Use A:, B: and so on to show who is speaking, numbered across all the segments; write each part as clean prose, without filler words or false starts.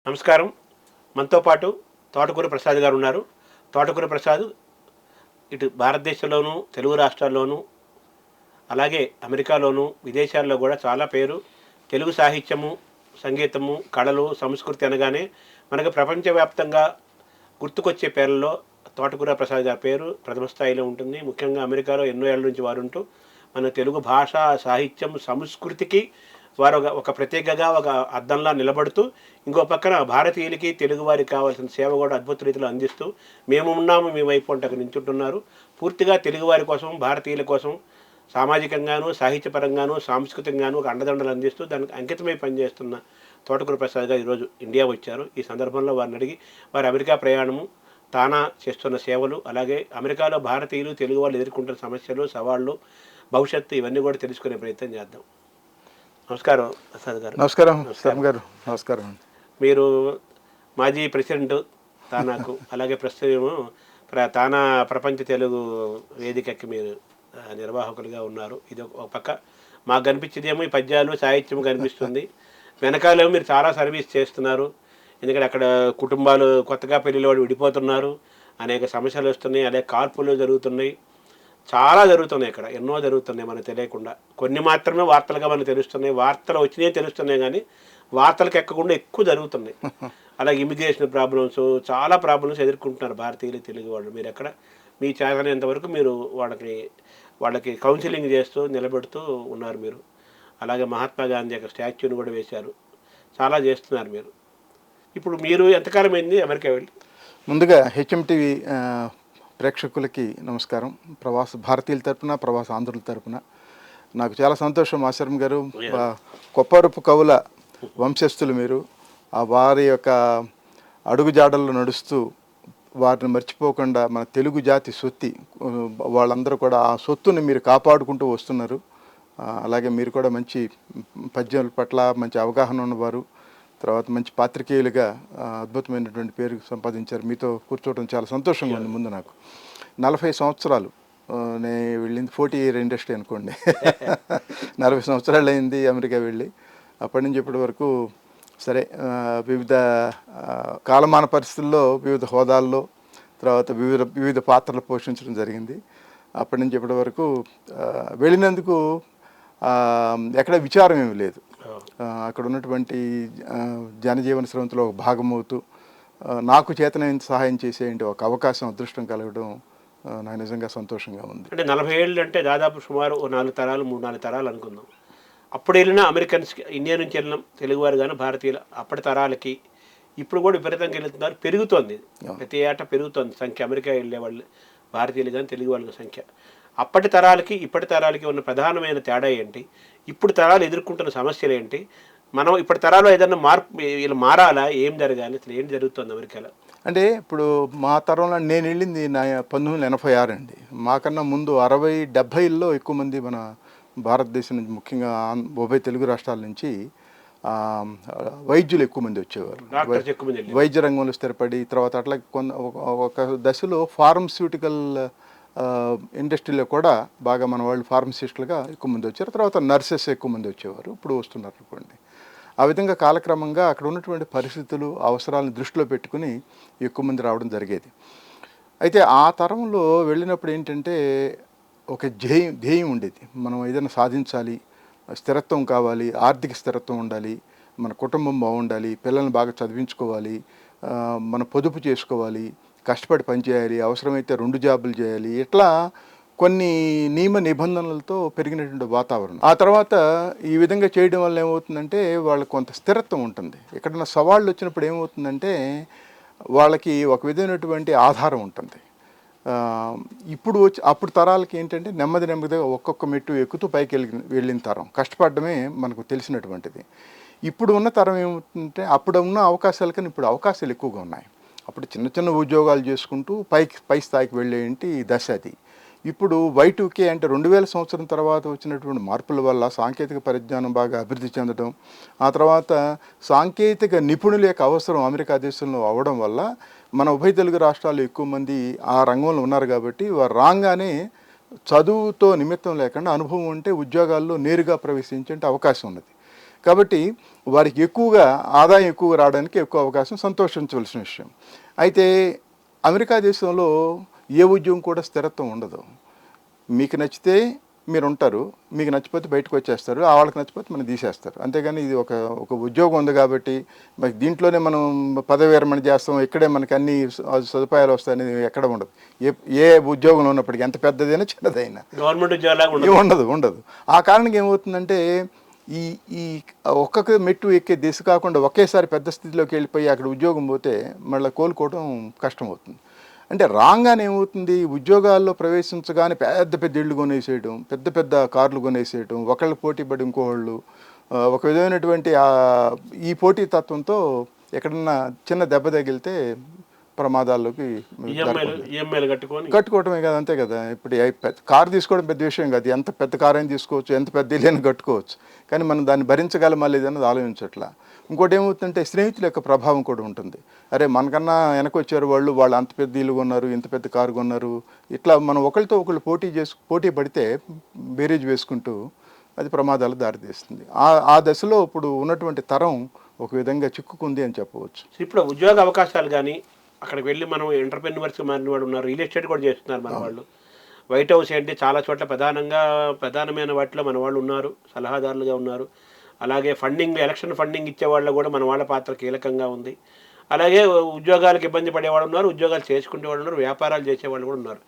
A: నమస్కారం. మనతో పాటు తోటకూర ప్రసాద్ గారు ఉన్నారు. తోటకూర ప్రసాద్ ఇటు భారతదేశంలోనూ, తెలుగు రాష్ట్రాల్లోనూ, అలాగే అమెరికాలోనూ, విదేశాల్లో కూడా చాలా పేరు. తెలుగు సాహిత్యము, సంగీతము, కళలు, సంస్కృతి అనగానే మనకు ప్రపంచవ్యాప్తంగా గుర్తుకొచ్చే పేర్లలో తోటకూర ప్రసాద్ గారి పేరు ప్రథమ స్థాయిలో ఉంటుంది. ముఖ్యంగా అమెరికాలో ఎన్నో ఏళ్ళ నుంచి వారుంటూ మన తెలుగు భాష, సాహిత్యం, సంస్కృతికి వారు ఒక ప్రత్యేకగా ఒక అద్దంలా నిలబడుతూ, ఇంకో పక్కన భారతీయులకి, తెలుగువారికి కావాల్సిన సేవ కూడా అద్భుత రీతిలో అందిస్తూ, మేము ఉన్నాము మీ వైపు అంటే అక్కడ నించుంటున్నారు. పూర్తిగా తెలుగువారి కోసం, భారతీయుల కోసం సామాజికంగాను, సాహిత్యపరంగాను, సాంస్కృతికంగాను ఒక అండదండలు అందిస్తూ దానికి అంకితమై పనిచేస్తున్న తోటకూర ప్రసాద్ గారు ఈరోజు ఇండియా వచ్చారు. ఈ సందర్భంలో వారిని అడిగి వారి అమెరికా ప్రయాణము, తానా చేస్తున్న సేవలు, అలాగే అమెరికాలో భారతీయులు, తెలుగు వాళ్ళు ఎదుర్కొంటున్న సమస్యలు, సవాళ్ళు, భవిష్యత్తు ఇవన్నీ కూడా తెలుసుకునే ప్రయత్నం చేద్దాం. నమస్కారం ప్రసాద్ గారు.
B: నమస్కారం గారు. నమస్కారం.
A: మీరు మాజీ ప్రెసిడెంట్ తానాకు, అలాగే ప్రస్తుతం తానా ప్రపంచ తెలుగు వేదికకి మీరు నిర్వాహకులుగా ఉన్నారు. ఇది ఒక పక్క మాకు కనిపించేదేమో ఈ పద్యాలు, సాహిత్యం కనిపిస్తుంది. వెనకాలేమో మీరు చాలా సర్వీస్ చేస్తున్నారు. ఎందుకంటే అక్కడ కుటుంబాలు కొత్తగా పెళ్ళిలో విడిపోతున్నారు, అనేక సమస్యలు వస్తున్నాయి, అలాగే కార్పులు జరుగుతున్నాయి, చాలా జరుగుతున్నాయి. ఇక్కడ ఎన్నో జరుగుతున్నాయి మనకు తెలియకుండా. కొన్ని మాత్రమే వార్తలుగా మనకు తెలుస్తున్నాయి. వార్తలు వచ్చినాయి తెలుస్తున్నాయి, కానీ వార్తలకు ఎక్కకుండా ఎక్కువ జరుగుతున్నాయి. అలాగే ఇమిగ్రేషన్ ప్రాబ్లమ్స్, చాలా ప్రాబ్లమ్స్ ఎదుర్కొంటున్నారు భారతీయులు, తెలుగు వాళ్ళు. మీరు ఎక్కడ మీ చేతనంతవరకు మీరు వాళ్ళకి కౌన్సిలింగ్ చేస్తూ నిలబెడుతూ ఉన్నారు మీరు. అలాగే మహాత్మా గాంధీ యొక్క స్టాచ్యూని కూడా వేశారు. చాలా చేస్తున్నారు మీరు. ఇప్పుడు మీరు ఎంతకాలం అయింది అమెరికా వెళ్ళి?
B: ముందుగా హెచ్ఎంటీవీ ప్రేక్షకులకి నమస్కారం. భారతీయుల తరపున, ప్రవాస ఆంధ్రుల తరపున నాకు చాలా సంతోషం. ఆశ్రమ్ గారు కొప్పరపు కవుల వంశస్థులు మీరు. వారి యొక్క అడుగుజాడల్లో నడుస్తూ వారిని మర్చిపోకుండా మన తెలుగు జాతి సొత్తి వాళ్ళందరూ కూడా ఆ సొత్తుని మీరు కాపాడుకుంటూ వస్తున్నారు. అలాగే మీరు కూడా మంచి పద్యాల పట్ల మంచి అవగాహన ఉన్నవారు. తర్వాత మంచి పాత్రికేయులుగా అద్భుతమైనటువంటి పేరు సంపాదించారు. మీతో కూర్చోవడం చాలా సంతోషంగా ఉంది. ముందు నాకు 40 సంవత్సరాలు నేను వెళ్ళింది 40 ఇయర్ ఇండస్ట్రీ అనుకోండి. 40 సంవత్సరాలు అయింది అమెరికా వెళ్ళి. అప్పటి నుంచి ఇప్పటి వరకు సరే వివిధ కాలమాన పరిస్థితుల్లో, వివిధ హోదాల్లో, తర్వాత వివిధ పాత్రలు పోషించడం జరిగింది. అప్పటి నుంచి ఇప్పటి వరకు వెళ్ళినందుకు ఎక్కడ విచారం ఏమి లేదు. అక్కడ ఉన్నటువంటి జనజీవన స్రవంతిలో ఒక భాగమవుతూ నాకు చేతనైన సహాయం చేసేంటి ఒక అవకాశం, అదృష్టం కలగడం నాకు నిజంగా సంతోషంగా ఉంది.
A: అంటే 40 ఏళ్ళు అంటే దాదాపు సుమారు 4 తరాలు, 3-4 తరాలు అనుకుందాం. అప్పుడు వెళ్ళిన అమెరికన్స్కి, ఇండియా నుంచి వెళ్ళిన తెలుగువారు కానీ భారతీయులు అప్పటి తరాలకి ఇప్పుడు కూడా విపరీతంగా వెళ్తున్నారు. పెరుగుతోంది, ప్రతి ఏటా పెరుగుతోంది సంఖ్య. అమెరికా వెళ్ళే వాళ్ళు భారతీయులు కానీ తెలుగు వాళ్ళ సంఖ్య. అప్పటి తరాలకి ఇప్పటి తరాలకి ఉన్న ప్రధానమైన తేడా ఏంటి? ఇప్పుడు తరాలు ఎదుర్కొంటున్న సమస్యలు ఏంటి? మనం ఇప్పటి తరాలు ఏదైనా వీళ్ళు మారాలా? ఏం జరగాలి? అసలు ఏం జరుగుతుంది అమెరికాలో?
B: అంటే ఇప్పుడు మా తరంలో నేను వెళ్ళింది 1986 అండి. మాకన్నా ముందు 60-70ల్లో ఎక్కువ మంది మన భారతదేశం నుంచి, ముఖ్యంగా ఉభయ తెలుగు రాష్ట్రాల నుంచి వైద్యులు ఎక్కువ మంది వచ్చేవారు. వైద్య రంగంలో స్థిరపడి తర్వాత అట్లా ఒక దశలో ఫార్మస్యూటికల్ ఇండస్ట్రీలో కూడా బాగా మన వాళ్ళు ఫార్మసిస్టులుగా ఎక్కువ మంది వచ్చారు. తర్వాత నర్సెస్ ఎక్కువ మంది వచ్చేవారు, ఇప్పుడు వస్తున్నారు అనుకోండి. ఆ విధంగా కాలక్రమంగా అక్కడ ఉన్నటువంటి పరిస్థితులు, అవసరాలను దృష్టిలో పెట్టుకుని ఎక్కువ మంది రావడం జరిగేది. అయితే ఆ తరంలో వెళ్ళినప్పుడు ఏంటంటే ఒక ధ్యేయం ఉండేది. మనం ఏదైనా సాధించాలి, స్థిరత్వం కావాలి, ఆర్థిక స్థిరత్వం ఉండాలి, మన కుటుంబం బాగుండాలి, పిల్లల్ని బాగా చదివించుకోవాలి, మన పొదుపు చేసుకోవాలి, కష్టపడి పనిచేయాలి, అవసరమైతే 2 జాబులు చేయాలి. ఇట్లా కొన్ని నియమ నిబంధనలతో పెరిగినటువంటి వాతావరణం. ఆ తర్వాత ఈ విధంగా చేయడం వల్ల ఏమవుతుందంటే వాళ్ళకి కొంత స్థిరత్వం ఉంటుంది. ఎక్కడైనా సవాళ్ళు వచ్చినప్పుడు ఏమవుతుందంటే వాళ్ళకి ఒక విధమైనటువంటి ఆధారం ఉంటుంది. అప్పుడు తరాలకి ఏంటంటే నెమ్మదిగా ఒక్కొక్క మెట్టు ఎక్కుతూ పైకి వెళ్ళిన తరం, కష్టపడమే మనకు తెలిసినటువంటిది. ఇప్పుడు ఉన్న తరం ఏమవుతుందంటే అప్పుడు ఉన్న అవకాశాల కన్నా ఇప్పుడు అవకాశాలు ఎక్కువగా ఉన్నాయి. అప్పుడు చిన్న చిన్న ఉద్యోగాలు చేసుకుంటూ పై స్థాయికి వెళ్ళేంటి దశ అది. ఇప్పుడు Y2K అంటే 2000 సంవత్సరం తర్వాత వచ్చినటువంటి మార్పుల వల్ల సాంకేతిక పరిజ్ఞానం బాగా అభివృద్ధి చెందడం, ఆ తర్వాత సాంకేతిక నిపుణుల యొక్క అవసరం అమెరికా దేశంలో అవ్వడం వల్ల మన ఉభయ తెలుగు రాష్ట్రాలు ఎక్కువ మంది ఆ రంగంలో ఉన్నారు. కాబట్టి వారు రాగానే చదువుతో నిమిత్తం లేకుండా అనుభవం ఉంటే ఉద్యోగాల్లో నేరుగా ప్రవేశించే అవకాశం ఉన్నది. కాబట్టి వారికి ఎక్కువగా ఆదాయం ఎక్కువగా రావడానికి ఎక్కువ అవకాశం, సంతోషించవలసిన విషయం. అయితే అమెరికా దేశంలో ఏ ఉద్యోగం కూడా స్థిరత్వం ఉండదు. మీకు నచ్చితే మీరు ఉంటారు, మీకు నచ్చిపోతే బయటకు వచ్చేస్తారు, ఆ వాళ్ళకి నచ్చిపోతే మనం తీసేస్తారు. అంతేగాని ఇది ఒక ఒక ఉద్యోగం ఉంది కాబట్టి మరి దీంట్లోనే మనం పదవి విరమణ చేస్తాం, ఇక్కడే మనకి అన్ని సదుపాయాలు వస్తాయని ఎక్కడ ఉండదు. ఏ ఉద్యోగంలో ఉన్నప్పటికీ ఎంత పెద్దదైనా చిన్నదైనా
A: గవర్నమెంట్ ఉద్యోగాలు
B: ఉండదు ఉండదు. ఆ కారణంగా ఏమవుతుందంటే ఈ ఈ ఒక్కొక్క మెట్టు ఎక్కే దిశ కాకుండా ఒకేసారి పెద్ద స్థితిలోకి వెళ్ళిపోయి అక్కడ ఉద్యోగం పోతే మళ్ళీ కోలుకోవడం కష్టం అవుతుంది. అంటే రాగానే ఏమవుతుంది, ఉద్యోగాల్లో ప్రవేశించగానే పెద్ద పెద్ద ఇళ్ళు కొనేసేయడం, పెద్ద పెద్ద కార్లు కొనేసేయడం, ఒకళ్ళు పోటీ పడి ఇంకోళ్ళు ఒక విధమైనటువంటి ఈ పోటీ తత్వంతో ఎక్కడన్నా చిన్న దెబ్బ తగిలితే ప్రమాదాల్లోకి కట్టుకోవటమే కదా, అంతే కదా. ఇప్పుడు కారు తీసుకోవడం పెద్ద విషయం కాదు, ఎంత పెద్ద కారు అయినా తీసుకోవచ్చు, ఎంత పెద్ద ఇల్లు అయినా కట్టుకోవచ్చు. కానీ మనం దాన్ని భరించగలమా లేదన్నది ఆలోచించట్లా. ఇంకోటి ఏమవుతుందంటే స్నేహితుల యొక్క ప్రభావం కూడా ఉంటుంది. అరే మనకన్నా వెనకొచ్చారు వాళ్ళు అంత పెద్ద ఇల్లు కొన్నారు, ఇంత పెద్ద కారు కొన్నారు, ఇట్లా మనం ఒకరితో ఒకళ్ళు పోటీ పడితే బేరీజ్ వేసుకుంటూ అది ప్రమాదాలు దారితీస్తుంది. ఆ దశలో ఇప్పుడు ఉన్నటువంటి తరం ఒక విధంగా చిక్కుకుంది అని చెప్పవచ్చు.
A: ఇప్పుడు ఉద్యోగ అవకాశాలు కానీ అక్కడికి వెళ్ళి మనం ఎంటర్ప్రెన్యూర్స్గా మారిన వాడు ఉన్నారు, రియల్ ఎస్టేట్ కూడా చేస్తున్నారు మన వాళ్ళు. వైట్ హౌస్ ఏంటి చాలా చోట్ల ప్రధానమైన వాటిలో మన వాళ్ళు ఉన్నారు, సలహాదారులుగా ఉన్నారు. అలాగే ఎలక్షన్ ఫండింగ్ ఇచ్చేవాళ్ళు కూడా మన వాళ్ళ పాత్ర కీలకంగా ఉంది. అలాగే ఉద్యోగాలకు ఇబ్బంది పడేవాళ్ళు ఉన్నారు, ఉద్యోగాలు చేసుకునేవాళ్ళు ఉన్నారు, వ్యాపారాలు చేసేవాళ్ళు కూడా ఉన్నారు.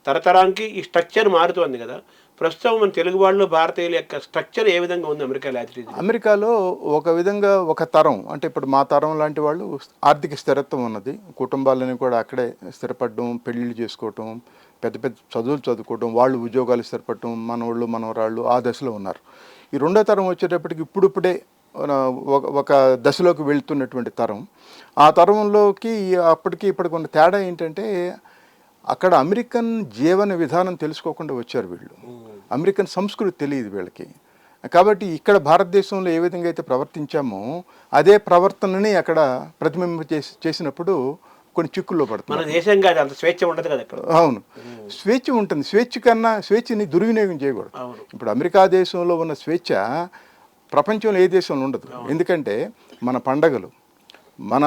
A: తరతరానికి ఈ స్ట్రక్చర్ మారుతుంది కదా. ప్రస్తుతం మన తెలుగు వాళ్ళు భారతీయుల యొక్క స్ట్రక్చర్ ఏ విధంగా ఉంది అమెరికాలో?
B: అమెరికాలో ఒక విధంగా ఒక తరం, అంటే ఇప్పుడు మా తరం లాంటి వాళ్ళు ఆర్థిక స్థిరత్వం ఉన్నది, కుటుంబాలని కూడా అక్కడే స్థిరపడడం, పెళ్ళిళ్ళు చేసుకోవటం, పెద్ద పెద్ద చదువులు చదువుకోవడం, వాళ్ళు ఉద్యోగాలు స్థిరపడటం, మనవాళ్ళు మనవరాళ్ళు ఆ దశలో ఉన్నారు. ఈ రెండో తరం వచ్చేటప్పటికి ఇప్పుడిప్పుడే ఒక దశలోకి వెళ్తున్నటువంటి తరం. ఆ తరంలోకి అప్పటికి ఇప్పటికి ఉన్న తేడా ఏంటంటే అక్కడ అమెరికన్ జీవన విధానం తెలుసుకోకుండా వచ్చారు వీళ్ళు. అమెరికన్ సంస్కృతి తెలియదు వీళ్ళకి. కాబట్టి ఇక్కడ భారతదేశంలో ఏ విధంగా అయితే ప్రవర్తించామో అదే ప్రవర్తనని అక్కడ ప్రతిబింబ చేసినప్పుడు కొన్ని చిక్కుల్లో పడుతుంది.
A: మన దేశం కాదు, అంత స్వేచ్ఛ ఉండదు కదా.
B: అవును, స్వేచ్ఛ ఉంటుంది. స్వేచ్ఛని దుర్వినియోగం చేయకూడదు. ఇప్పుడు అమెరికా దేశంలో ఉన్న స్వేచ్ఛ ప్రపంచంలో ఏ దేశంలో ఉండదు. ఎందుకంటే మన పండగలు, మన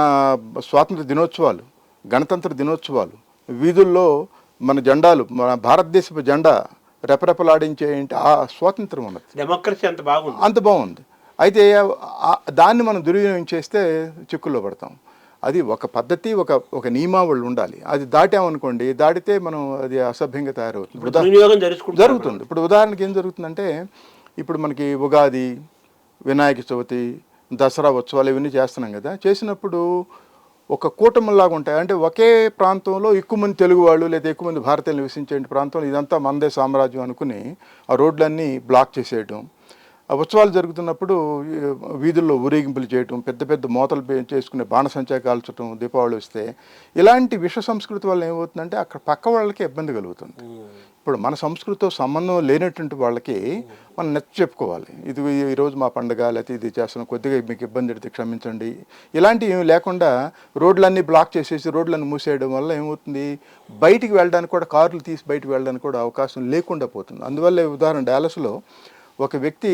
B: స్వాతంత్ర దినోత్సవాలు, గణతంత్ర దినోత్సవాలు, వీధుల్లో మన జెండాలు, మన భారతదేశపు జెండా రెపరెపలాడించే ఆ స్వాతంత్రం ఉన్నది.
A: డెమోక్రసీ అంత
B: బాగుంది. అయితే దాన్ని మనం దుర్వినియోగం చేస్తే చిక్కుల్లో పడతాం. అది ఒక పద్ధతి, ఒక నియమావళి ఉండాలి. అది దాటామనుకోండి, దాటితే మనం అది అసభ్యంగా తయారవుతుంది, జరుగుతుంది. ఇప్పుడు ఉదాహరణకి ఏం జరుగుతుందంటే ఇప్పుడు మనకి ఉగాది, వినాయక చవితి, దసరా ఉత్సవాలు ఇవన్నీ చేస్తున్నాం కదా. చేసినప్పుడు ఒక కూటమిలాగా ఉంటాయి. అంటే ఒకే ప్రాంతంలో ఎక్కువ మంది తెలుగు వాళ్ళు లేదా ఎక్కువ మంది భారతీయులు నివసించే ప్రాంతంలో ఇదంతా మనదే సామ్రాజ్యం అనుకుని ఆ రోడ్లన్నీ బ్లాక్ చేసేయడం, ఆ ఉత్సవాలు జరుగుతున్నప్పుడు వీధుల్లో ఊరేగింపులు చేయటం, పెద్ద పెద్ద మూతలు చేసుకునే బాణసంచా కాల్చడం దీపావళి వస్తే, ఇలాంటి విశ్వ సంస్కృతి వల్ల ఏమవుతుందంటే అక్కడ పక్క వాళ్ళకి ఇబ్బంది కలుగుతుంది. ఇప్పుడు మన సంస్కృతితో సంబంధం లేనటువంటి వాళ్ళకి మనం నచ్చ చెప్పుకోవాలి, ఇది ఈరోజు మా పండుగ, లేకపోతే ఇది చేస్తున్నాం, కొద్దిగా మీకు ఇబ్బంది పెడితే క్షమించండి. ఇలాంటివి ఏమి లేకుండా రోడ్లన్నీ బ్లాక్ చేసేసి రోడ్లన్నీ మూసేయడం వల్ల ఏమవుతుంది, బయటికి వెళ్ళడానికి కూడా, కార్లు తీసి బయటికి వెళ్ళడానికి కూడా అవకాశం లేకుండా పోతుంది. అందువల్ల ఉదాహరణ డాలస్లో ఒక వ్యక్తి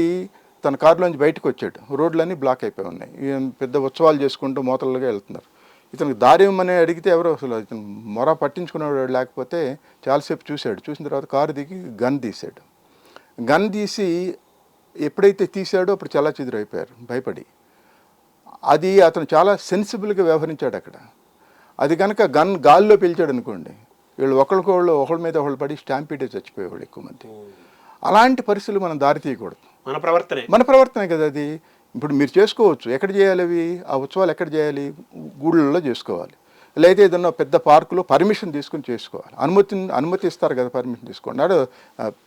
B: తన కారులోంచి బయటకు వచ్చాడు, రోడ్లన్నీ బ్లాక్ అయిపోయి ఉన్నాయి, పెద్ద ఉత్సవాలు చేసుకుంటూ మోతలుగా వెళ్తున్నారు. ఇతనికి దారి ఇవ్వమని అడిగితే ఎవరో అసలు ఇతను మొర పట్టించుకునేవాడు లేకపోతే చాలాసేపు చూశాడు. చూసిన తర్వాత కారు దిగి గన్ తీశాడు. గన్ తీసి ఎప్పుడైతే తీశాడో అప్పుడు చాలా చెదురైపోయారు భయపడి. అది అతను చాలా సెన్సిబుల్గా వ్యవహరించాడు అక్కడ. అది కనుక గన్ గాల్లో పిలిచాడు అనుకోండి, వీళ్ళు ఒకళ్ళ మీద ఒకళ్ళు పడి స్టాంపీడే చచ్చిపోయేవాళ్ళు ఎక్కువ మంది. అలాంటి పరిస్థితులు మనం దారి తీయకూడదు. మన ప్రవర్తనే కదా అది. ఇప్పుడు మీరు చేసుకోవచ్చు, ఎక్కడ చేయాలి అవి, ఆ ఉత్సవాలు ఎక్కడ చేయాలి, గుళ్ళల్లో చేసుకోవాలి, లేదా ఏదన్నా పెద్ద పార్కులో పర్మిషన్ తీసుకుని చేసుకోవాలి. అనుమతి ఇస్తారు కదా, పర్మిషన్ తీసుకోండి.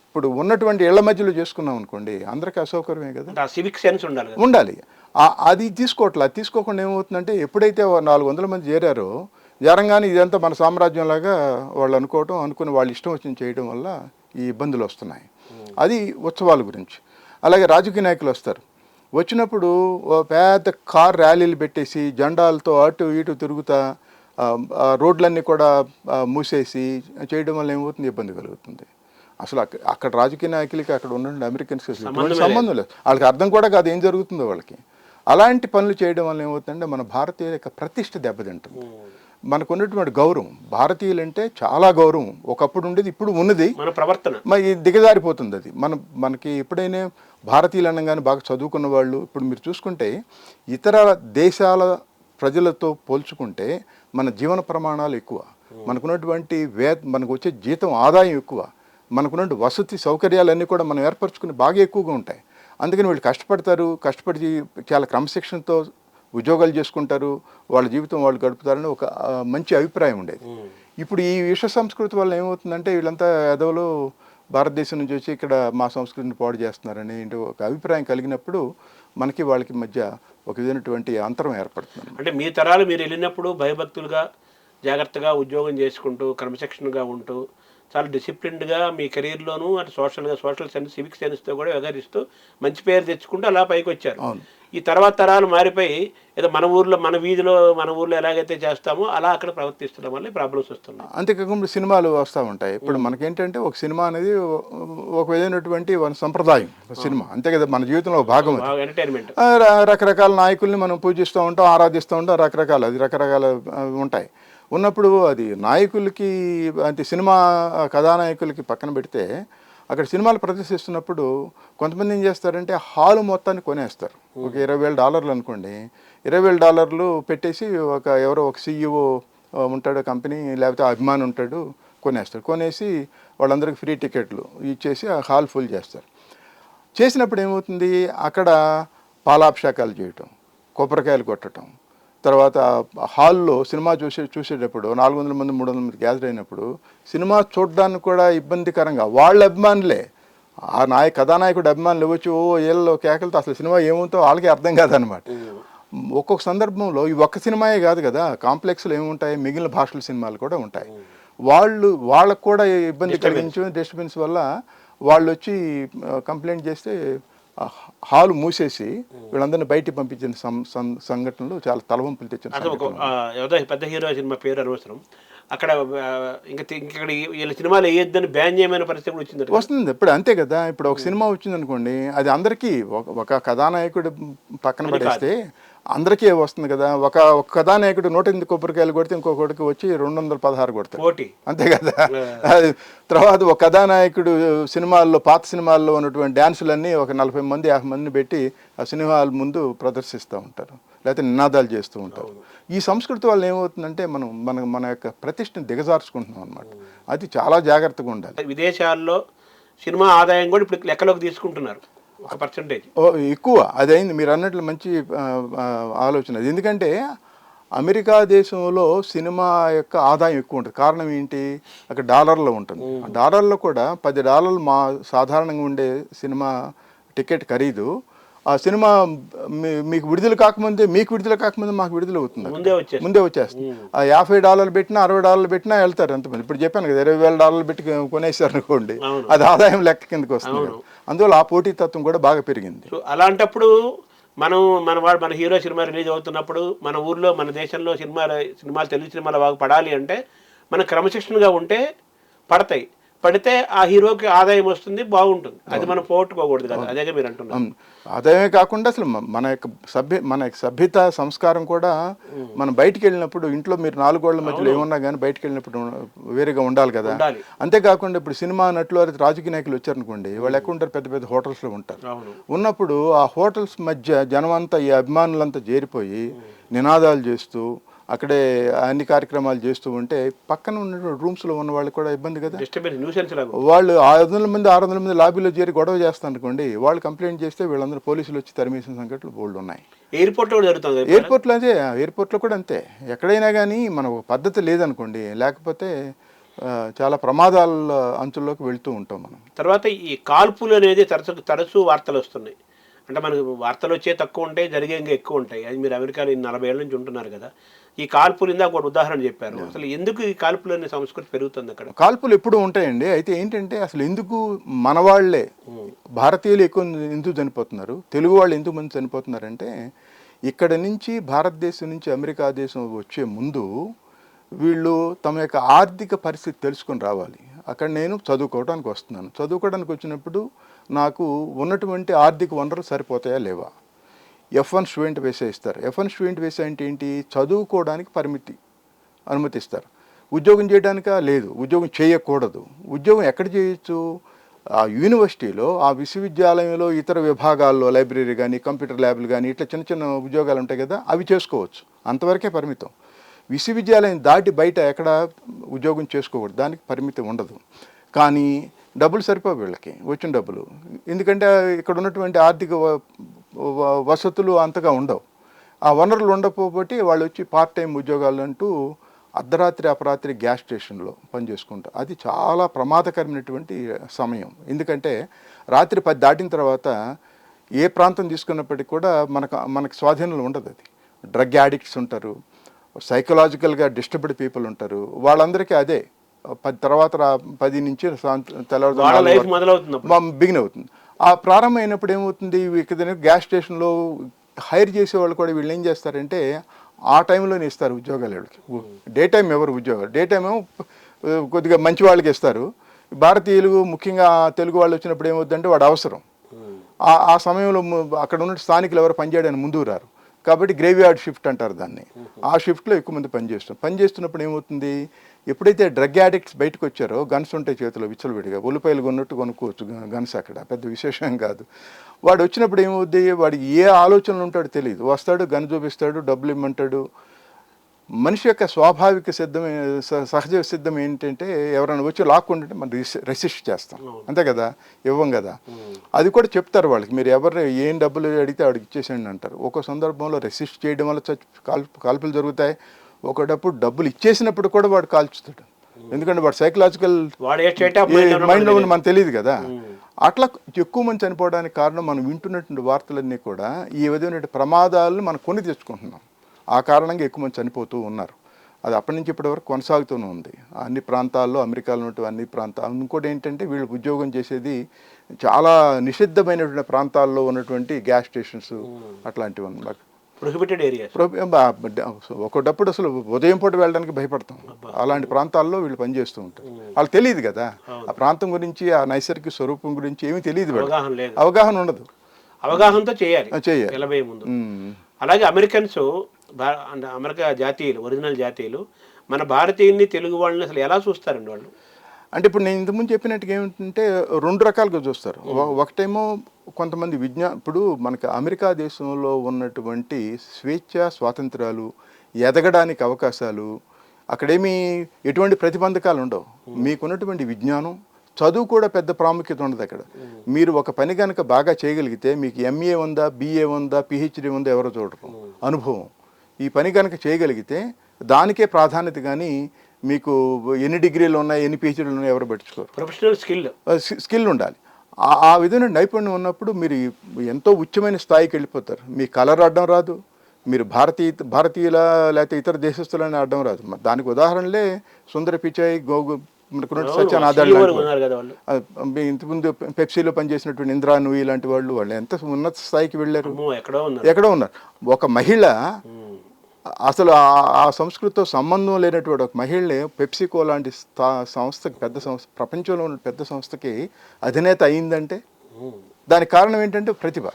B: ఇప్పుడు ఉన్నటువంటి ఇళ్ల మధ్యలో చేసుకున్నాం అనుకోండి, అందరికీ అసౌకర్యమే కదా,
A: సివిక్ సెన్స్
B: ఉండాలి. అది తీసుకోవట్లేదు. అది తీసుకోకుండా ఏమవుతుందంటే ఎప్పుడైతే 400 మంది చేరారో, జరంగానే ఇదంతా మన సామ్రాజ్యంలాగా వాళ్ళు అనుకుని వాళ్ళు ఇష్టం వచ్చింది చేయడం వల్ల ఈ ఇబ్బందులు వస్తున్నాయి. అది ఉత్సవాల గురించి. అలాగే రాజకీయ నాయకులు వస్తారు, వచ్చినప్పుడు పెద్ద కార్ ర్యాలీలు పెట్టేసి జెండాలతో అటు ఇటు తిరుగుతా రోడ్లన్నీ కూడా మూసేసి చేయడం వల్ల ఏమవుతుంది, ఇబ్బంది కలుగుతుంది. అసలు అక్కడ రాజకీయ నాయకులకి అక్కడ ఉన్న అమెరికన్స్కి సంబంధం లేదు. వాళ్ళకి అర్థం కూడా కాదు ఏం జరుగుతుందో వాళ్ళకి. అలాంటి పనులు చేయడం వల్ల ఏమవుతుందంటే మన భారతీయుల యొక్క ప్రతిష్ట దెబ్బతింటుంది. మనకు ఉన్నటువంటి గౌరవం, భారతీయులంటే చాలా గౌరవం ఒకప్పుడు ఉండేది, ఇప్పుడు ఉన్నది,
A: మన ప్రవర్తన
B: మరి దిగజారిపోతుంది. అది మనకి ఎప్పుడైనా భారతీయులు అనగానే బాగా చదువుకున్న వాళ్ళు, ఇప్పుడు మీరు చూసుకుంటే ఇతర దేశాల ప్రజలతో పోల్చుకుంటే మన జీవన ప్రమాణాలు ఎక్కువ, మనకున్నటువంటి మనకు వచ్చే జీతం ఆదాయం ఎక్కువ, మనకున్నటువంటి వసతి సౌకర్యాలన్నీ కూడా మనం ఏర్పరచుకుని బాగా ఎక్కువగా ఉంటాయి. అందుకని వీళ్ళు కష్టపడి చాలా క్రమశిక్షణతో ఉద్యోగాలు చేసుకుంటారు, వాళ్ళ జీవితం వాళ్ళు గడుపుతారని ఒక మంచి అభిప్రాయం ఉండేది. ఇప్పుడు ఈ విశ్వ సంస్కృతి వల్ల ఏమవుతుందంటే వీళ్ళంతా ఎదవలు భారతదేశం నుంచి వచ్చి ఇక్కడ మా సంస్కృతిని పాడు చేస్తున్నారని ఒక అభిప్రాయం కలిగినప్పుడు మనకి వాళ్ళకి మధ్య ఒక విధమైనటువంటి అంతరం ఏర్పడుతుంది.
A: అంటే మీ తరాలు మీరు వెళ్ళినప్పుడు భయభక్తులుగా జాగ్రత్తగా ఉద్యోగం చేసుకుంటూ క్రమశిక్షణగా ఉంటూ చాలా డిసిప్లిన్డ్గా మీ కెరీర్లోనూ అటు సోషల్ సెన్స్ సివిక్ సెన్స్తో కూడా వ్యవహరిస్తూ మంచి పేరు తెచ్చుకుంటూ అలా పైకి వచ్చారు. ఈ తర్వాత తరాలు మారిపోయి ఏదో మన ఊర్లో మన ఊర్లో ఎలాగైతే చేస్తామో అలా అక్కడ ప్రవర్తిస్తున్నాం వల్ల ప్రాబ్లమ్స్ వస్తున్నాయి.
B: అంతేకాకుండా సినిమాలు వస్తూ ఉంటాయి. ఇప్పుడు మనకేంటంటే ఒక సినిమా అనేది ఒక విధమైనటువంటి సంప్రదాయం, సినిమా అంతే కదా, మన జీవితంలో భాగం,
A: ఎంటర్టైన్మెంట్.
B: రకరకాల నాయకుల్ని మనం పూజిస్తూ ఉంటాం, ఆరాధిస్తూ ఉంటాం, రకరకాల ఉంటాయి. ఉన్నప్పుడు అది నాయకులకి అంటే సినిమా కథానాయకులకి పక్కన పెడితే అక్కడ సినిమాలు ప్రదర్శిస్తున్నప్పుడు కొంతమంది ఏం చేస్తారంటే హాలు మొత్తాన్ని కొనేస్తారు. ఒక $20,000 అనుకోండి, $20,000 పెట్టేసి ఎవరో ఒక CEO ఉంటాడు కంపెనీ, లేకపోతే అభిమాని ఉంటాడు, కొనేసి వాళ్ళందరికీ ఫ్రీ టికెట్లు ఇచ్చేసి ఆ హాల్ ఫుల్ చేస్తారు. చేసినప్పుడు ఏమవుతుంది, అక్కడ పాలాభిషేకాలు చేయటం, కొబ్బరికాయలు కొట్టడం, తర్వాత హాల్లో సినిమా చూసేటప్పుడు 400 మంది 300 మంది గ్యాదర్ అయినప్పుడు సినిమా చూడడానికి కూడా ఇబ్బందికరంగా వాళ్ళ అభిమానులే, ఆ కథానాయకుడు అభిమానులు వచ్చి ఏళ్ళలో కేకలతో అసలు సినిమా ఏమవుతుందో వాళ్ళకి అర్థం కాదనమాట. ఒక్కొక్క సందర్భంలో ఈ ఒక్క సినిమాయే కాదు కదా, కాంప్లెక్స్లో ఏముంటాయి, మిగిలిన భాషల సినిమాలు కూడా ఉంటాయి. వాళ్ళకు కూడా ఇబ్బంది కలిగించే డిస్టర్బెన్స్ వల్ల వాళ్ళు వచ్చి కంప్లైంట్ చేస్తే హాలు మూసేసి వీళ్ళందరినీ బయటికి పంపించిన సంఘటనలు చాలా తలవంపులు తెచ్చిన.
A: పెద్ద హీరో సినిమా పేరు అనవసరం, అక్కడ ఇక్కడ వీళ్ళ సినిమాలు వేయొద్దని బ్యాన్ చేయమైన పరిస్థితి
B: వస్తుంది. ఇప్పుడు అంతే కదా, ఇప్పుడు ఒక సినిమా వచ్చింది అనుకోండి, అది అందరికీ ఒక కథానాయకుడు పక్కన పడేస్తే అందరికీ వస్తుంది కదా. ఒక కథానాయకుడు 108 కొబ్బరికాయలు కొడితే ఇంకొకటికి వచ్చి 216 కొడతారు, అంతే కదా. తర్వాత ఒక కథానాయకుడు పాత సినిమాల్లో ఉన్నటువంటి డ్యాన్సులన్నీ ఒక 40 మంది 50 మందిని పెట్టి ఆ సినిమాల ముందు ప్రదర్శిస్తూ ఉంటారు, లేకపోతే నినాదాలు చేస్తూ ఉంటారు. ఈ సంస్కృతి వల్ల ఏమవుతుందంటే మన యొక్క ప్రతిష్టను దిగజార్చుకుంటున్నాం అనమాట. అది చాలా జాగ్రత్తగా ఉండాలి.
A: విదేశాల్లో సినిమా ఆదాయం కూడా ఇప్పుడు లెక్కలోకి తీసుకుంటున్నారు, ఒక పర్సెంటేజ్
B: ఎక్కువ. అదైంది మీరు అన్నట్లు మంచి ఆలోచన. అది ఎందుకంటే అమెరికా దేశంలో సినిమా యొక్క ఆదాయం ఎక్కువ ఉంటుంది. కారణం ఏంటి, అక్కడ డాలర్లో ఉంటుంది. ఆ డాలర్లో కూడా $10 మా సాధారణంగా ఉండే సినిమా టికెట్ ఖరీదు, ఆ సినిమా మీకు విడుదల కాకముందే మాకు విడుదల అవుతుంది, ముందే వచ్చేస్తుంది. ఆ $50 పెట్టినా $60 పెట్టినా వెళ్తారు ఎంతమంది. ఇప్పుడు చెప్పాను కదా, $20,000 పెట్టి కొనేసారు అనుకోండి, అది ఆదాయం లెక్క కిందకి వస్తుంది. అందువల్ల ఆ పోటీతత్వం కూడా బాగా పెరిగింది.
A: అలాంటప్పుడు మన హీరో సినిమా రిలీజ్ అవుతున్నప్పుడు మన ఊర్లో మన దేశంలో సినిమాలు తెలుగు సినిమాలు బాగా పడాలి అంటే మన క్రమశిక్షణగా ఉంటే పడితే ఆ హీరోకి ఆదాయం వస్తుంది, బాగుంటుంది. అది మనం పోగొట్టుకోకూడదు కదా, అదే మీరు అంటున్నాం.
B: ఆదాయమే కాకుండా అసలు మన యొక్క సభ్యత సంస్కారం కూడా మనం బయటికి వెళ్ళినప్పుడు, ఇంట్లో మీరు 4 గోళ్ల మధ్యలో ఏమన్నా కానీ బయటికి వెళ్ళినప్పుడు వేరేగా ఉండాలి కదా. అంతేకాకుండా ఇప్పుడు సినిమా నటులు రాజకీయ నాయకులు వచ్చారనుకోండి, వాళ్ళు ఎక్కడ ఉంటారు, పెద్ద పెద్ద హోటల్స్లో ఉంటారు. ఉన్నప్పుడు ఆ హోటల్స్ మధ్య జనం అంతా, ఈ అభిమానులంతా చేరిపోయి నినాదాలు చేస్తూ అక్కడే అన్ని కార్యక్రమాలు చేస్తూ ఉంటే పక్కన ఉన్న రూమ్స్లో ఉన్న వాళ్ళకి కూడా ఇబ్బంది కదా. వాళ్ళు 500 మంది 600 మంది లాబీలో చేరి గొడవ చేస్తారు అనుకోండి, వాళ్ళు కంప్లైంట్ చేస్తే వీళ్ళందరూ పోలీసులు వచ్చి తరిమేసిన సంఘటనలు బోల్డ్ ఉన్నాయి. ఎయిర్పోర్ట్లో కూడా అంతే. ఎక్కడైనా కానీ మన పద్ధతి లేదనుకోండి, లేకపోతే చాలా ప్రమాదాల అంచుల్లోకి వెళ్తూ ఉంటాం మనం.
A: తర్వాత ఈ కాల్పులు అనేది తరచూ వార్తలు వస్తున్నాయి. అంటే మనకు వార్తలు వచ్చే తక్కువ ఉంటాయి, జరిగే ఇంకా ఎక్కువ ఉంటాయి. అది మీరు అమెరికాలో 40 ఏళ్ళ నుంచి ఉంటున్నారు కదా, ఈ కాల్పులు ఇందాక ఒక ఉదాహరణ చెప్పారు. అసలు ఎందుకు ఈ కాల్పులు అనే సంస్కృతి పెరుగుతుంది అక్కడ?
B: కాల్పులు ఎప్పుడు ఉంటాయండి. అయితే ఏంటంటే అసలు ఎందుకు మన వాళ్ళే భారతీయులు ఎక్కువ ఎందుకు చనిపోతున్నారు, తెలుగు వాళ్ళు ఎందుకు మంది చనిపోతున్నారంటే, ఇక్కడ నుంచి భారతదేశం నుంచి అమెరికా దేశం వచ్చే ముందు వీళ్ళు తమ యొక్క ఆర్థిక పరిస్థితి తెలుసుకొని రావాలి. అక్కడ నేను చదువుకోవడానికి వచ్చినప్పుడు నాకు ఉన్నటువంటి ఆర్థిక వనరులు సరిపోతాయా లేవా, F1 స్టూడెంట్ వీసా ఇస్తారు. F1 స్టూడెంట్ వీసా అంటే ఏంటి? చదువుకోవడానికి అనుమతిస్తారు. ఉద్యోగం చేయడానికా? లేదు. ఉద్యోగం చేయకూడదు. ఉద్యోగం ఎక్కడ చేయొచ్చు? ఆ యూనివర్సిటీలో, ఆ విశ్వవిద్యాలయంలో ఇతర విభాగాల్లో లైబ్రరీ కానీ, కంప్యూటర్ ల్యాబ్లు కానీ ఇట్లా చిన్న చిన్న ఉద్యోగాలు ఉంటాయి కదా, అవి చేసుకోవచ్చు. అంతవరకే పరిమితం. విశ్వవిద్యాలయం దాటి బయట ఎక్కడ ఉద్యోగం చేసుకోకూడదు, దానికి పరిమితి ఉండదు. కానీ డబ్బులు సరిపోవు వీళ్ళకి, వచ్చిన డబ్బులు. ఎందుకంటే ఇక్కడ ఉన్నటువంటి ఆర్థిక వసతులు అంతగా ఉండవు. ఆ వనరులు ఉండకపోతే వాళ్ళు వచ్చి పార్ట్ టైం ఉద్యోగాలు అంటూ అర్ధరాత్రి అపరాత్రి గ్యాస్ స్టేషన్లో పనిచేసుకుంటారు. అది చాలా ప్రమాదకరమైనటువంటి సమయం. ఎందుకంటే రాత్రి 10 దాటిన తర్వాత ఏ ప్రాంతం తీసుకున్నప్పటికీ కూడా మనకు స్వాధీనంలో ఉండదు. అది డ్రగ్ యాడిక్ట్స్ ఉంటారు, సైకలాజికల్గా డిస్టర్బ్డ్ పీపుల్ ఉంటారు. వాళ్ళందరికీ అదే 10 నుంచి తెల్లవారు బిగిన్ అవుతుంది. ఆ ప్రారంభం అయినప్పుడు ఏమవుతుంది, ఇక్కడ గ్యాస్ స్టేషన్లో హైర్ చేసేవాళ్ళు కూడా వీళ్ళు ఏం చేస్తారంటే ఆ టైంలోనే ఇస్తారు ఉద్యోగాలు వీళ్ళకి. డే టైం ఎవరు ఉద్యోగాలు, డే టైం ఏమో కొద్దిగా మంచి వాళ్ళకి ఇస్తారు. భారతీయులు ముఖ్యంగా తెలుగు వాళ్ళు వచ్చినప్పుడు ఏమవుతుందంటే వాడు అవసరం. ఆ సమయంలో అక్కడ ఉన్న స్థానికులు ఎవరు పనిచేయడానికి ముందుకు రారు. కాబట్టి గ్రేవ్యార్డ్ షిఫ్ట్ అంటారు దాన్ని. ఆ షిఫ్ట్లో ఎక్కువ మంది పనిచేస్తున్నప్పుడు ఏమవుతుంది, ఎప్పుడైతే డ్రగ్ యాడిక్ట్స్ బయటకు వచ్చారో గన్స్ ఉంటాయి చేతిలో విచ్చలవిడిగా, ఉల్లిపాయలు కొన్నట్టు కొనుక్కోవచ్చు గన్స్, అక్కడ పెద్ద విశేషం కాదు. వాడు వచ్చినప్పుడు ఏమవుద్ది, వాడికి ఏ ఆలోచనలు ఉంటాడో తెలియదు. వస్తాడు, గన్ చూపిస్తాడు, డబ్బులు ఇమ్మంటాడు. మనిషి యొక్క స్వాభావిక సహజ సిద్ధం ఏంటంటే ఎవరైనా వచ్చి లాక్కుంటుంటే మనం రెసిస్ట్ చేస్తాం, అంతే కదా, ఇవ్వం కదా. అది కూడా చెప్తారు వాళ్ళకి, మీరు ఎవరు ఏం డబ్బులు అడిగితే వాడికి ఇచ్చేసేయండి అంటారు. ఒక సందర్భంలో రెసిస్ట్ చేయడం వల్ల కాల్పులు జరుగుతాయి. ఒకటప్పుడు డబ్బులు ఇచ్చేసినప్పుడు కూడా వాడు కాల్చుతాడు. ఎందుకంటే వాడు సైకలాజికల్ మైండ్లో ఉన్న మనకు తెలియదు కదా. అట్లా ఎక్కువ మంది చనిపోవడానికి కారణం మనం వింటున్నటువంటి వార్తలన్నీ కూడా ఈ విధమైన ప్రమాదాలను మనం కొని తెచ్చుకుంటున్నాం. ఆ కారణంగా ఎక్కువ మంది చనిపోతూ ఉన్నారు. అది అప్పటి నుంచి ఇప్పటి వరకు కొనసాగుతూనే ఉంది అన్ని ప్రాంతాల్లో, అమెరికాలో ఉన్నటువంటి అన్ని ప్రాంతాలు. ఇంకోటి ఏంటంటే వీళ్ళు ఉద్యోగం చేసేది చాలా నిషిద్ధమైనటువంటి ప్రాంతాల్లో ఉన్నటువంటి గ్యాస్ స్టేషన్స్ అట్లాంటివి అన్నమాట.
A: Prohibited areas.
B: ఒకటప్పుడు అసలు ఉదయం పూట వెళ్ళడానికి భయపడతాం. అలాంటి ప్రాంతాల్లో వీళ్ళు పనిచేస్తూ ఉంటారు. వాళ్ళకి తెలియదు కదా ఆ ప్రాంతం గురించి, ఆ నైసర్గిక స్వరూపం గురించి ఏమీ తెలియదు. అవగాహన ఉండదు.
A: అవగాహనతో చేయాలి. వెళ్ళబోయే ముందు. అలాగే అమెరికన్స్, అమెరికా జాతీయులు, ఒరిజినల్ జాతీయులు మన భారతీయుల్ని, తెలుగు వాళ్ళని అసలు ఎలా చూస్తారండి వాళ్ళు?
B: అంటే ఇప్పుడు నేను ఇంతకుముందు చెప్పినట్టుగా ఏమిటంటే 2 రకాలుగా చూస్తారు. ఒకటేమో కొంతమంది ఇప్పుడు మనకి అమెరికా దేశంలో ఉన్నటువంటి స్వేచ్ఛ, స్వాతంత్రాలు, ఎదగడానికి అవకాశాలు, అక్కడేమీ ఎటువంటి ప్రతిబంధకాలు ఉండవు. మీకున్నటువంటి విజ్ఞానం, చదువు కూడా పెద్ద ప్రాముఖ్యత ఉండదు అక్కడ. మీరు ఒక పని కనుక బాగా చేయగలిగితే మీకు MA ఉందా, BA ఉందా, PhD ఉందా ఎవరో చూడరు, అనుభవం. ఈ పని కనుక చేయగలిగితే దానికే ప్రాధాన్యత. కానీ మీకు ఎన్ని డిగ్రీలు ఉన్నాయి, ఎన్ని PhDలు ఉన్నాయి ఎవరు పట్టించుకోరు.
A: ప్రొఫెషనల్
B: స్కిల్ ఉండాలి. ఆ విధమైన నైపుణ్యం ఉన్నప్పుడు మీరు ఎంతో ఉచ్చమైన స్థాయికి వెళ్ళిపోతారు. మీ కలర్ అడ్డం రాదు, మీరు భారతీయుల లేకపోతే ఇతర దేశస్తులని అడ్డం రాదు. దానికి ఉదాహరణలే సుందర పిచాయ్, సత్యనాథన్, ఇంతకుముందు పెప్సీలో పనిచేసినటువంటి ఇంద్రా నూయి లాంటి వాళ్ళు ఎంత ఉన్నత స్థాయికి వెళ్ళారు, ఎక్కడో ఉన్నారు. ఒక మహిళ అసలు ఆ సంస్కృతితో సంబంధం లేనటువంటి ఒక మహిళని పెప్సికో లాంటి సంస్థకి, పెద్ద సంస్థ, ప్రపంచంలో ఉన్న పెద్ద సంస్థకి అధినేత అయిందంటే దానికి కారణం ఏంటంటే ప్రతిభ.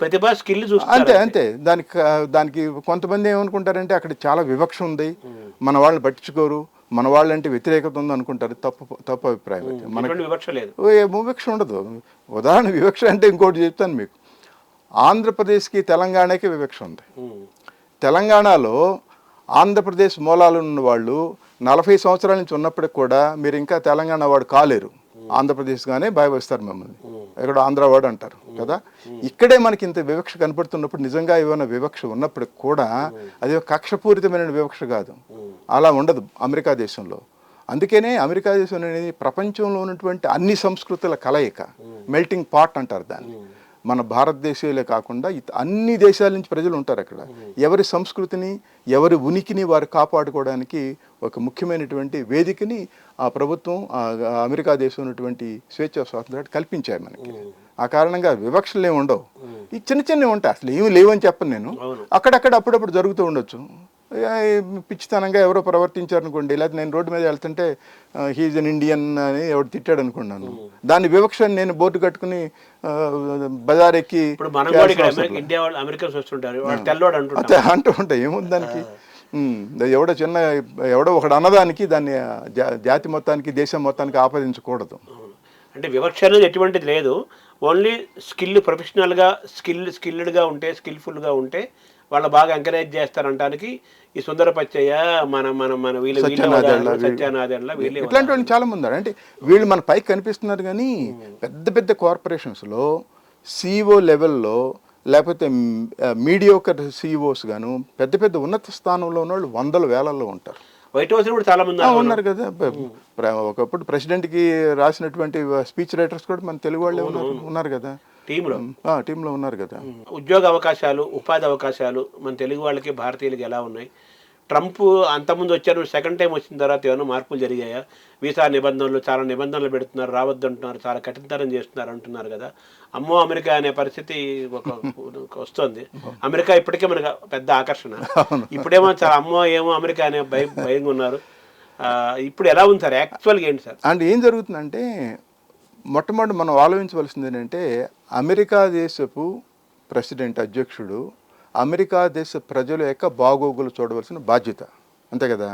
A: ప్రతిభ, స్కిల్.
B: అంతే. దానికి కొంతమంది ఏమనుకుంటారంటే అక్కడ చాలా వివక్ష ఉంది, మన వాళ్ళని పట్టించుకోరు, మన వాళ్ళంటే వ్యతిరేకత ఉంది అనుకుంటారు. తప్పు అభిప్రాయం. మనకు వివక్ష ఉండదు. ఉదాహరణ వివక్ష అంటే ఇంకోటి చెప్తాను మీకు. ఆంధ్రప్రదేశ్కి తెలంగాణకి వివక్ష ఉంది. తెలంగాణలో ఆంధ్రప్రదేశ్ మూలాలు ఉన్న వాళ్ళు 40 సంవత్సరాల నుంచి ఉన్నప్పటికి కూడా మీరు ఇంకా తెలంగాణ వాడు కాలేరు. ఆంధ్రప్రదేశ్గానే భావిస్తారు మిమ్మల్ని, ఎక్కడ ఆంధ్రవాడు అంటారు కదా. ఇక్కడే మనకి ఇంత వివక్ష కనపడుతున్నప్పుడు, నిజంగా ఏమైనా వివక్ష ఉన్నప్పటికి కూడా అది కక్షపూరితమైన వివక్ష కాదు. అలా ఉండదు అమెరికా దేశంలో. అందుకనే అమెరికా దేశం అనేది ప్రపంచంలో ఉన్నటువంటి అన్ని సంస్కృతుల కలయిక, మెల్టింగ్ పాట్ అంటారు దాన్ని. మన భారతదేశీయులే కాకుండా అన్ని దేశాల నుంచి ప్రజలు ఉంటారు అక్కడ. ఎవరి సంస్కృతిని, ఎవరి ఉనికిని వారు కాపాడుకోవడానికి ఒక ముఖ్యమైనటువంటి వేదికని ఆ ప్రభుత్వం, అమెరికా దేశం ఉన్నటువంటి స్వేచ్ఛ స్వాతంత్రాలు కల్పించాయి మనకి. ఆ కారణంగా వివక్షలు ఏమి ఉండవు. ఈ చిన్న చిన్నవి ఉంటాయి, అసలు ఏమి లేవని చెప్పను నేను. అక్కడక్కడ అప్పుడప్పుడు జరుగుతూ ఉండొచ్చు. పిచ్చితనంగా ఎవరో ప్రవర్తించారనుకోండి, లేకపోతే నేను రోడ్డు మీద వెళ్తుంటే హీజ్ అన్ ఇండియన్ అని ఎవరు తిట్టాడు అనుకున్నాను, దాన్ని వివక్షని నేను బోర్డు కట్టుకుని బజార్ ఎక్కి అంటూ ఉంటాయి. ఏముంది దానికి? ఎవడో ఒకడు అన్నదానికి దాన్ని జాతి మొత్తానికి దేశం మొత్తానికి ఆపాదించకూడదు.
A: అంటే వివక్ష అనేది ఎటువంటిది లేదు. ఓన్లీ ప్రొఫెషనల్గా స్కిల్డ్గా ఉంటే, స్కిల్ఫుల్గా ఉంటే వాళ్ళు బాగా ఎంకరేజ్ చేస్తారంటానికి ఈ సుందర పచ్చయ్య, మన సత్యానాథేళ్ళ
B: ఇట్లాంటి వాళ్ళు చాలా మంది ఉన్నారు. అంటే వీళ్ళు మన పైకి కనిపిస్తున్నారు, కానీ పెద్ద పెద్ద కార్పొరేషన్స్లో సిఇఓ లెవెల్లో లేకపోతే మీడియోకర్ సిఇఓస్ గాను పెద్ద పెద్ద ఉన్నత స్థానంలో ఉన్న వాళ్ళు వందల వేలల్లో ఉంటారు.
A: వైట్ హౌస్ కూడా చాలా మంది
B: ఉన్నారు కదా. ఒకప్పుడు ప్రెసిడెంట్కి రాసినటువంటి స్పీచ్ రైటర్స్ కూడా మన తెలుగు వాళ్ళే ఉన్నారు కదా, టీంలో ఉన్నారు కదా.
A: ఉద్యోగ అవకాశాలు, ఉపాధి అవకాశాలు మన తెలుగు వాళ్ళకి, భారతీయులకి ఎలా ఉన్నాయి? ట్రంప్ అంతకుముందు వచ్చారు, సెకండ్ టైం వచ్చిన తర్వాత ఏమైనా మార్పులు జరిగాయా? వీసా నిబంధనలు, చాలా నిబంధనలు పెడుతున్నారు, రావద్దు అంటున్నారు, చాలా కఠినతరం చేస్తున్నారు అంటున్నారు కదా. అమ్మో అమెరికా అనే పరిస్థితి వస్తుంది. అమెరికా ఇప్పటికే మనకు పెద్ద ఆకర్షణ. ఇప్పుడేమో చాలా అమ్మో ఏమో అమెరికా అనే భయంగా ఉన్నారు. ఇప్పుడు ఎలా ఉంది సార్ యాక్చువల్గా? ఏంటి సార్
B: అంటే ఏం జరుగుతుందంటే, మొట్టమొదటి మనం ఆలోచించవలసింది ఏంటంటే, అమెరికా దేశపు ప్రెసిడెంట్, అధ్యక్షుడు అమెరికా దేశ ప్రజల యొక్క బాగోగులు చూడవలసిన బాధ్యత, అంతే కదా.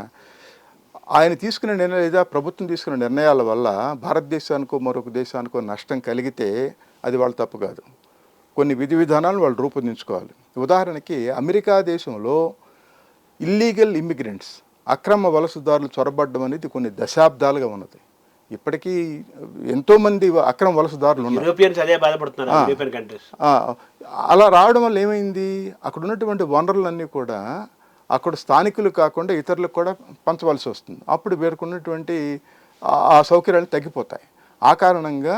B: ఆయన తీసుకునే నిర్ణయాలు లేదా ప్రభుత్వం తీసుకునే నిర్ణయాల వల్ల భారతదేశానికో మరొక దేశానికో నష్టం కలిగితే అది వాళ్ళ తప్పు కాదు. కొన్ని విధి విధానాలు వాళ్ళు రూపొందించుకోవాలి. ఉదాహరణకి అమెరికా దేశంలో ఇల్లీగల్ ఇమ్మిగ్రెంట్స్, అక్రమ వలసదారులు చొరబడ్డం అనేది కొన్ని దశాబ్దాలుగా ఉన్నది. ఇప్పటికీ ఎంతోమంది అక్రమ వలసదారులు ఉన్నారు. అలా రావడం వల్ల ఏమైంది, అక్కడ ఉన్నటువంటి వనరులన్నీ కూడా అక్కడ స్థానికులు కాకుండా ఇతరులకు కూడా పంచవలసి వస్తుంది. అప్పుడు వీరుకున్నటువంటి ఆ సౌకర్యాలు తగ్గిపోతాయి. ఆ కారణంగా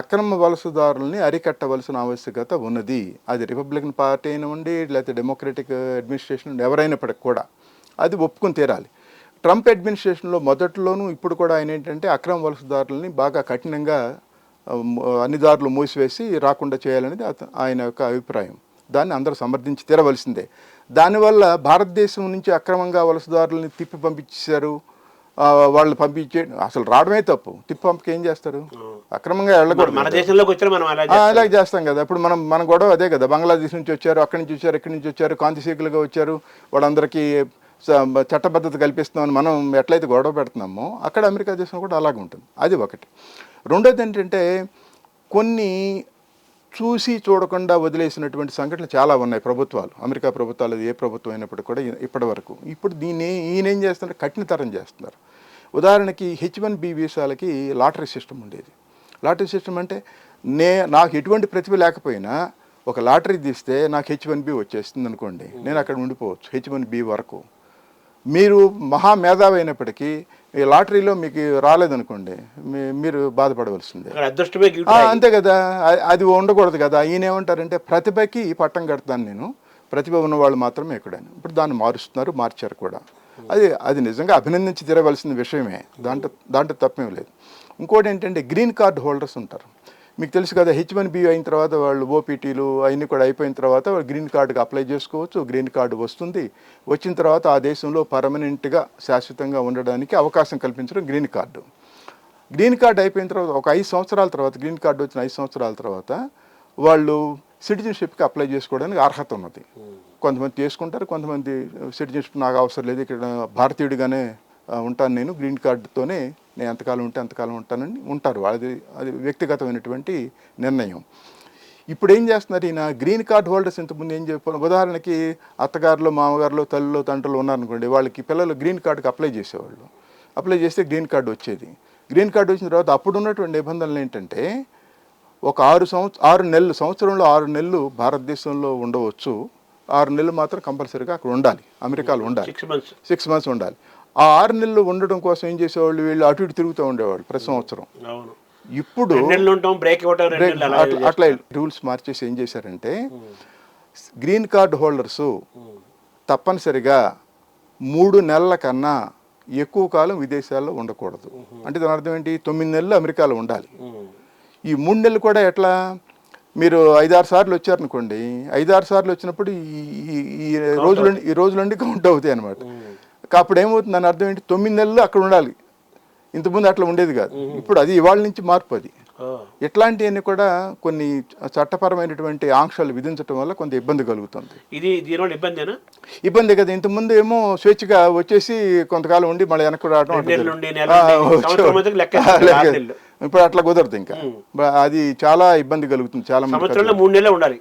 B: అక్రమ వలసదారుల్ని అరికట్టవలసిన ఆవశ్యకత ఉన్నది. అది రిపబ్లికన్ పార్టీ అయినండి, లేకపోతే డెమోక్రటిక్ అడ్మినిస్ట్రేషన్ ఎవరైనప్పటికి కూడా అది ఒప్పుకొని తీరాలి. ట్రంప్ అడ్మినిస్ట్రేషన్లో మొదట్లోనూ ఇప్పుడు కూడా ఆయన ఏంటంటే అక్రమ వలసదారులని బాగా కఠినంగా అన్ని దారులు మూసివేసి రాకుండా చేయాలనేది ఆయన యొక్క అభిప్రాయం. దాన్ని అందరూ సమర్థించి తీరవలసిందే. దానివల్ల భారతదేశం నుంచి అక్రమంగా వలసదారులని తిప్పి పంపించేశారు. వాళ్ళు పంపించే అసలు రావడమే తప్పు, తిప్పి పంపకి ఏం చేస్తారు? అక్రమంగా వెళ్ళకూడదు. అలాగే చేస్తాం కదా. ఇప్పుడు మన గొడవ అదే కదా. బంగ్లాదేశ్ నుంచి వచ్చారు, అక్కడి నుంచి వచ్చారు, ఇక్కడి నుంచి వచ్చారు, కాంతిశీకులుగా వచ్చారు, వాళ్ళందరికీ చట్టబద్ధత కల్పిస్తున్నామని మనం ఎట్లయితే గొడవ పెడుతున్నామో అక్కడ అమెరికా దేశం కూడా అలాగే ఉంటుంది. అది ఒకటి. రెండోది ఏంటంటే, కొన్ని చూసి చూడకుండా వదిలేసినటువంటి సంఘటనలు చాలా ఉన్నాయి. ప్రభుత్వాలు, అమెరికా ప్రభుత్వాలు, ఏ ప్రభుత్వం అయినప్పటికీ కూడా ఇప్పటి వరకు. ఇప్పుడు ఈయన ఏం చేస్తున్నారు, కఠినతరం చేస్తున్నారు. ఉదాహరణకి H1B వీసాలకి లాటరీ సిస్టమ్ ఉండేది. లాటరీ సిస్టమ్ అంటే నాకు ఎటువంటి ప్రతిభ లేకపోయినా ఒక లాటరీ తీస్తే నాకు H1B వచ్చేస్తుంది అనుకోండి, నేను అక్కడ ఉండిపోవచ్చు H1B వరకు. మీరు మహామేధావి అయినప్పటికీ ఈ లాటరీలో మీకు రాలేదనుకోండి, మీరు బాధపడవలసిందే. అంతే కదా. అది ఉండకూడదు కదా. ఈయన ఏమంటారంటే, ప్రతిభకి పట్టం కడతాను నేను, ప్రతిభ ఉన్న వాళ్ళు మాత్రమే ఎక్కడని. ఇప్పుడు దాన్ని మార్చారు కూడా. అది నిజంగా అభినందించి తీరవలసిన విషయమే, దాంట్లో తప్పేం లేదు. ఇంకోటి ఏంటంటే, గ్రీన్ కార్డ్ హోల్డర్స్ ఉంటారు. మీకు తెలుసు కదా, H1B అయిన తర్వాత వాళ్ళు ఓపీటీలు అవన్నీ కూడా అయిపోయిన తర్వాత వాళ్ళు గ్రీన్ కార్డుకి అప్లై చేసుకోవచ్చు. గ్రీన్ కార్డు వస్తుంది. వచ్చిన తర్వాత ఆ దేశంలో పర్మనెంట్గా శాశ్వతంగా ఉండడానికి అవకాశం కల్పించడం గ్రీన్ కార్డు. గ్రీన్ కార్డు అయిపోయిన తర్వాత ఒక 5 సంవత్సరాల తర్వాత, గ్రీన్ కార్డు వచ్చిన 5 సంవత్సరాల తర్వాత వాళ్ళు సిటిజన్షిప్కి అప్లై చేసుకోవడానికి అర్హత ఉన్నది. కొంతమంది చేసుకుంటారు, కొంతమంది సిటిజన్షిప్ నాకు అవసరం లేదు, ఇక్కడ భారతీయుడిగానే ఉంటాను, నేను గ్రీన్ కార్డుతోనే నేను ఎంతకాలం ఉంటే అంతకాలం ఉంటానని ఉంటారు. అది వ్యక్తిగతమైనటువంటి నిర్ణయం. ఇప్పుడు ఏం చేస్తున్నారు, ఈయన గ్రీన్ కార్డ్ హోల్డర్స్ ఇంతకుముందు ఏం చెప్పారు, ఉదాహరణకి అత్తగారులు, మామగారులు, తల్లులు, తండ్రులు ఉన్నారనుకోండి, వాళ్ళకి పిల్లలు గ్రీన్ కార్డుకి అప్లై చేసేవాళ్ళు. అప్లై చేస్తే గ్రీన్ కార్డు వచ్చేది. గ్రీన్ కార్డు వచ్చిన తర్వాత అప్పుడు ఉన్నటువంటి నిబంధనలు ఏంటంటే, ఒక 6 నెలలు, సంవత్సరంలో 6 నెలలు భారతదేశంలో ఉండవచ్చు, 6 నెలలు మాత్రం కంపల్సరీగా అక్కడ ఉండాలి, అమెరికాలో ఉండాలి, 6 మంత్స్ ఉండాలి. ఆ 6 నెలలు ఉండడం కోసం ఏం చేసేవాళ్ళు, వీళ్ళు అటు ఇటు తిరుగుతూ ఉండేవాళ్ళు ప్రతి సంవత్సరం. ఇప్పుడు అట్లా రూల్స్ మార్చేసి ఏం చేశారంటే, గ్రీన్ కార్డు హోల్డర్సు తప్పనిసరిగా 3 నెలల కన్నా ఎక్కువ కాలం విదేశాల్లో ఉండకూడదు. అంటే దాని అర్థం ఏంటి, 9 నెలలు అమెరికాలో ఉండాలి. ఈ 3 నెలలు కూడా ఎట్లా, మీరు 5-6 సార్లు వచ్చారనుకోండి, 5-6 సార్లు వచ్చినప్పుడు ఈ రోజులండి కౌంట్ అవుతాయి అనమాట. అప్పుడు ఏమవుతుంది దాని అర్థం ఏంటి, 9 నెలలు అక్కడ ఉండాలి. ఇంతకుముందు అట్లా ఉండేది కాదు. ఇప్పుడు అది ఇవాళ నుంచి మార్పు. అది ఇట్లాంటివన్నీ కూడా కొన్ని చట్టపరమైనటువంటి ఆంక్షలు విధించడం వల్ల కొంత ఇబ్బంది కలుగుతుంది.
A: ఇది దీనివల్ల ఇబ్బందేనా?
B: ఇబ్బంది కదా. ఇంతకుముందు ఏమో స్వేచ్ఛగా వచ్చేసి కొంతకాలం ఉండి మళ్ళీ వెనక్కి రావడం. ఇప్పుడు అట్లా కుదరదు. ఇంకా అది చాలా ఇబ్బంది కలుగుతుంది. చాలా మంది
A: 3 నెలలు ఉండాలి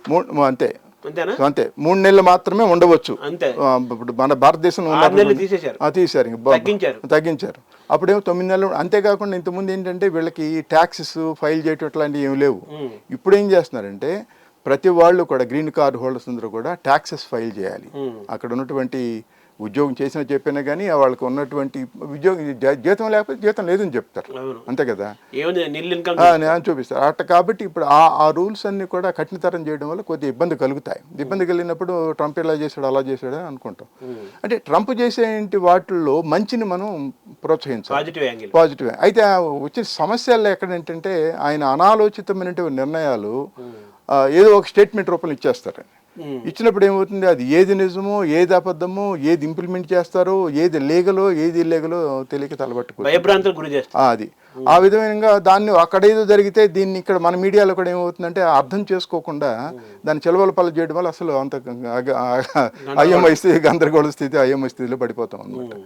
B: అంతే. 3 నెలలు మాత్రమే ఉండవచ్చు. ఇప్పుడు మన భారతదేశంలో తీశారు, తగ్గించారు. అప్పుడేమో 9 నెలలు. అంతేకాకుండా ఇంతకుముందు ఏంటంటే వీళ్ళకి ట్యాక్సెస్ ఫైల్ చేయటం అట్లాంటివి ఏమి లేవు. ఇప్పుడు ఏం చేస్తున్నారంటే ప్రతి వాళ్ళు కూడా గ్రీన్ కార్డు హోల్డర్స్ అందరూ కూడా ట్యాక్సెస్ ఫైల్ చేయాలి. అక్కడ ఉన్నటువంటి ఉద్యోగం చేసినా చెప్పినా కానీ వాళ్ళకి ఉన్నటువంటి ఉద్యోగం జీతం లేకపోతే జీతం లేదని చెప్తారు. అంతే కదా, చూపిస్తారు అట్లా. కాబట్టి ఇప్పుడు ఆ రూల్స్ అన్ని కూడా కఠినతరం చేయడం వల్ల కొద్దిగా ఇబ్బంది కలుగుతాయి. ఇబ్బంది కలిగినప్పుడు ట్రంప్ ఇలా చేశాడు అలా చేశాడు అని అనుకుంటాం. అంటే ట్రంప్ చేసే వాటిల్లో మంచిని మనం ప్రోత్సహించాలి, పాజిటివ్. అయితే వచ్చిన సమస్యల్లో ఎక్కడంటే ఆయన అనాలోచితమైనటువంటి నిర్ణయాలు ఏదో ఒక స్టేట్మెంట్ రూపంలో ఇచ్చేస్తారు. ఇచ్చినప్పుడు ఏమవుతుంది, అది ఏది నిజమో ఏది అబద్ధమో, ఏది ఇంప్లిమెంట్ చేస్తారో, ఏది లీగలో ఏది ఇల్లీగలో తెలియక తలబట్టుకుంటారు. అది ఆ విధంగా దాన్ని అక్కడేదో జరిగితే దీన్ని ఇక్కడ మన మీడియాలో కూడా ఏమవుతుందంటే అర్థం చేసుకోకుండా దాన్ని చెలవల పనులు చేయడం వల్ల అసలు అంత అయోమయ స్థితి, గందరగోళ స్థితి, అయోమయ స్థితిలో పడిపోతాం అన్నమాట.